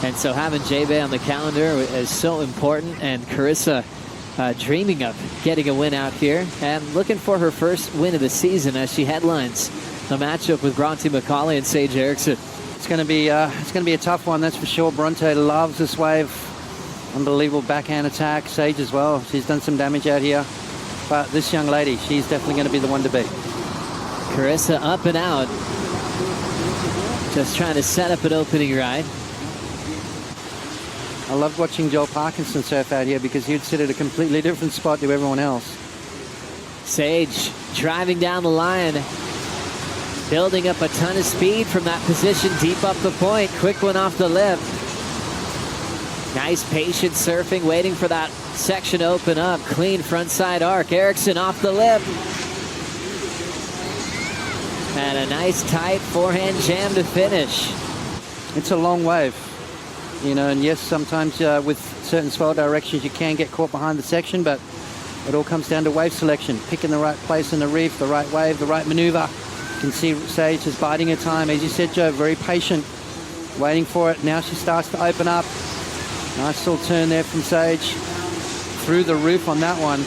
And so having J-Bay on the calendar is so important, and Carissa dreaming of getting a win out here and looking for her first win of the season as she headlines the matchup with Bronte Macaulay and Sage Erickson. It's going to be a tough one, that's for sure. Bronte loves this wave. Unbelievable backhand attack. Sage as well. She's done some damage out here. But this young lady, she's definitely going to be the one to beat. Carissa up and out. Just trying to set up an opening ride. I loved watching Joel Parkinson surf out here because he'd sit at a completely different spot to everyone else. Sage driving down the line, building up a ton of speed from that position deep up the point. Quick one off the lip. Nice patient surfing, waiting for that section to open up. Clean frontside arc. Erickson off the lip. And a nice tight forehand jam to finish. It's a long wave. You know, and yes, sometimes with certain swell directions you can get caught behind the section, but it all comes down to wave selection, picking the right place in the reef, the right wave, the right maneuver. You can see Sage is biding her time. As you said, Joe, very patient, waiting for it. Now she starts to open up. Nice little turn there from Sage through the roof on that one,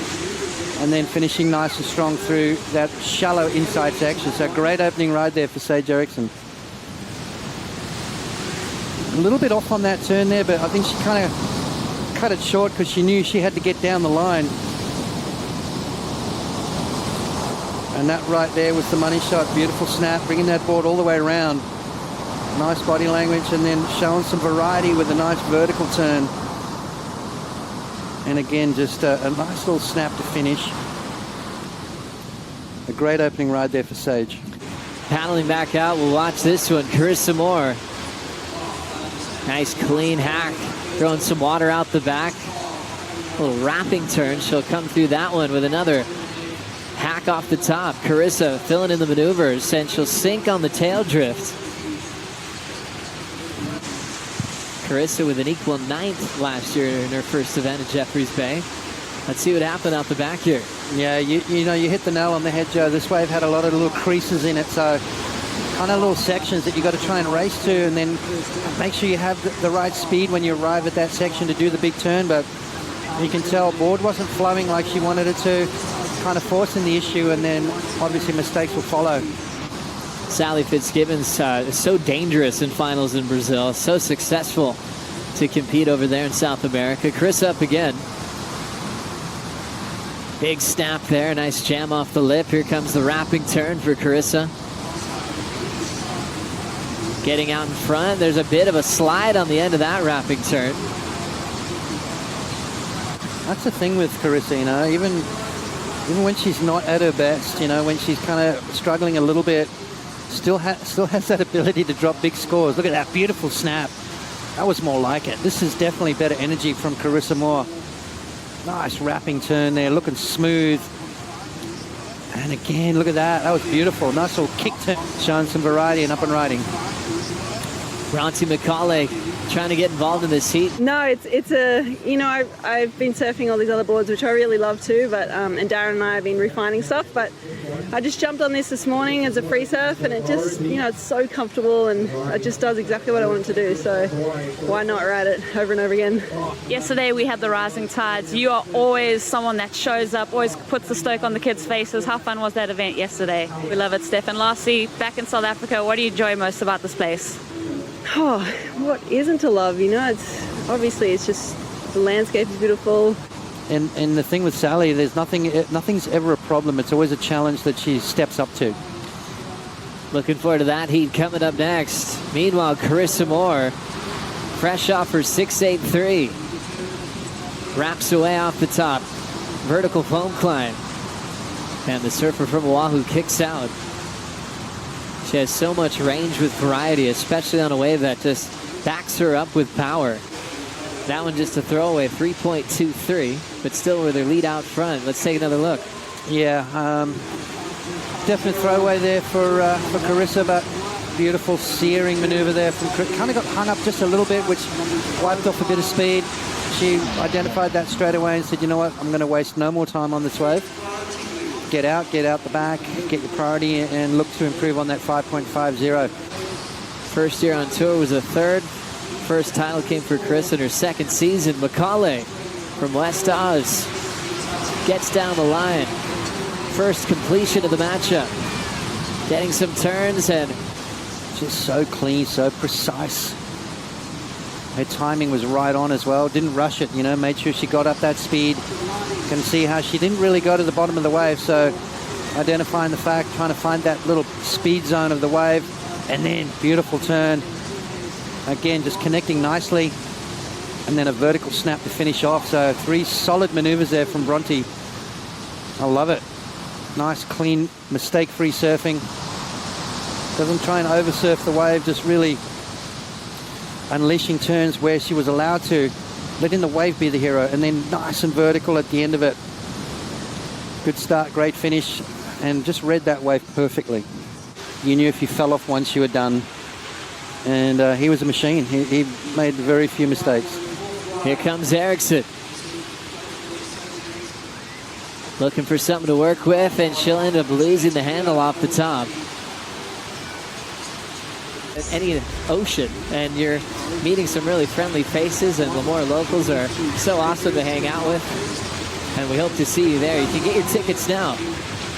and then finishing nice and strong through that shallow inside section. So great opening ride there for Sage Erickson. A little bit off on that turn there, but I think she kind of cut it short because she knew she had to get down the line. And that right there was the money shot. Beautiful snap, bringing that board all the way around. Nice body language, and then showing some variety with a nice vertical turn. And again, just a nice little snap to finish. A great opening ride there for Sage. Paddling back out, we'll watch this one. Carissa Moore. Nice clean hack, throwing some water out the back. A little wrapping turn. She'll come through that one with another hack off the top. Carissa filling in the maneuvers, and she'll sink on the tail drift. Carissa with an equal 9th last year in her first event at Jeffreys Bay. Let's see what happened out the back here. Yeah, you know, you hit the nail on the head, Joe. This wave had a lot of little creases in it, so kind of little sections that you got to try and race to, and then make sure you have the right speed when you arrive at that section to do the big turn. But you can tell board wasn't flowing like she wanted it to, kind of forcing the issue, and then obviously mistakes will follow. Sally Fitzgibbons is so dangerous in finals in Brazil, so successful to compete over there in South America. Chris up again. Big snap there, nice jam off the lip. Here comes the wrapping turn for Carissa. Getting out in front. There's a bit of a slide on the end of that wrapping turn. That's the thing with Carissa, you know, even when she's not at her best, you know, when she's kind of struggling a little bit, still has that ability to drop big scores. Look at that beautiful snap. That was more like it. This is definitely better energy from Carissa Moore. Nice wrapping turn there, looking smooth. And again, look at that. That was beautiful. Nice little kick turn, showing some variety and up and riding. Bronte Macaulay trying to get involved in this heat. No, it's a, you know, I've been surfing all these other boards, which I really love too, but and Darren and I have been refining stuff, but I just jumped on this morning as a free surf, and it just, you know, it's so comfortable, and it just does exactly what I want it to do, so why not ride it over and over again. Yesterday we had the rising tides. You are always someone that shows up, always puts the stoke on the kids' faces. How fun was that event yesterday? We love it, Steph. And lastly, back in South Africa, what do you enjoy most about this place? Oh, what isn't to love, you know? It's just, the landscape is beautiful. And the thing with Sally, nothing's ever a problem. It's always a challenge that she steps up to. Looking forward to that heat coming up next. Meanwhile, Carissa Moore, fresh off her 6.83. Wraps away off the top. Vertical foam climb. And the surfer from Oahu kicks out. She has so much range with variety, especially on a wave that just backs her up with power. That one just a throwaway, 3.23, but still with her lead out front. Let's take another look. Yeah, definite throwaway there for Carissa, but beautiful searing maneuver there from Carissa. Kind of got hung up just a little bit, which wiped off a bit of speed. She identified that straight away and said, you know what, I'm going to waste no more time on this wave. Get out the back, get your priority, and look to improve on that 5.50. First year on tour was a third. first title came for Carissa in her second season. Macaulay from West Oz gets down the line. First completion of the matchup. Getting some turns and just so clean, so precise. Her timing was right on as well. Didn't rush it, you know, made sure she got up that speed. You can see how she didn't really go to the bottom of the wave. So identifying the fact, trying to find that little speed zone of the wave, and then beautiful turn. Again, just connecting nicely, and then a vertical snap to finish off. So 3 solid maneuvers there from Bronte. I love it. Nice, clean, mistake-free surfing. Doesn't try and oversurf the wave, just really unleashing turns where she was allowed to, letting the wave be the hero, and then nice and vertical at the end of it. Good start, great finish, and just read that wave perfectly. You knew if you fell off once, you were done. And he was a machine. He made very few mistakes. here comes Erickson. Looking for something to work with, and she'll end up losing the handle off the top. Any ocean, and you're meeting some really friendly faces, and Lemoore locals are so awesome to hang out with, and we hope to see you there. You can get your tickets now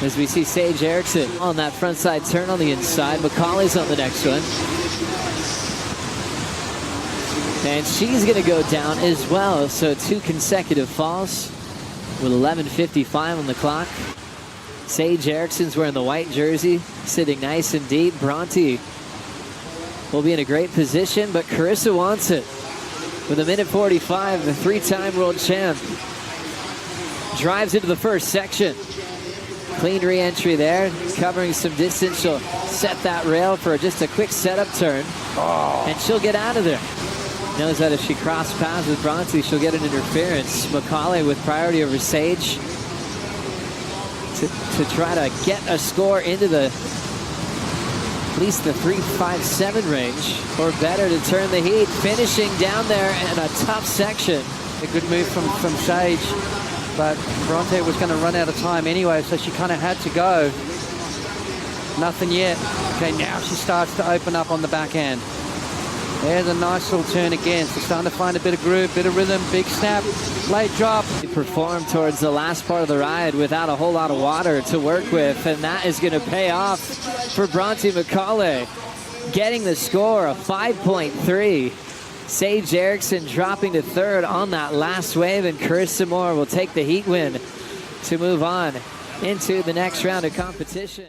as we see Sage Erickson on that front side turn on the inside. Macaulay's on the next one, and she's going to go down as well. So 2 consecutive falls with 11:55 on the clock. Sage Erickson's wearing the white jersey, sitting nice and deep. Bronte will be in a great position, but Carissa wants it. With 1:45, the 3-time world champ drives into the first section. Clean re-entry there, covering some distance. She'll set that rail for just a quick setup turn, and she'll get out of there. Knows that if she cross paths with Bronte, she'll get an interference. Macaulay with priority over Sage to try to get a score into the at least the 3.57 range, or better, to turn the heat. Finishing down there in a tough section. A good move from Sage, but Bronte was going to run out of time anyway, so she kind of had to go. Nothing yet. Okay, now she starts to open up on the backhand. There's a nice little turn again. So starting to find a bit of groove, bit of rhythm, big snap, late drop. He performed towards the last part of the ride without a whole lot of water to work with, and that is going to pay off for Bronte Macaulay, getting the score of 5.3. Sage Erickson dropping to 3rd on that last wave, and Carissa Moore will take the heat win to move on into the next round of competition.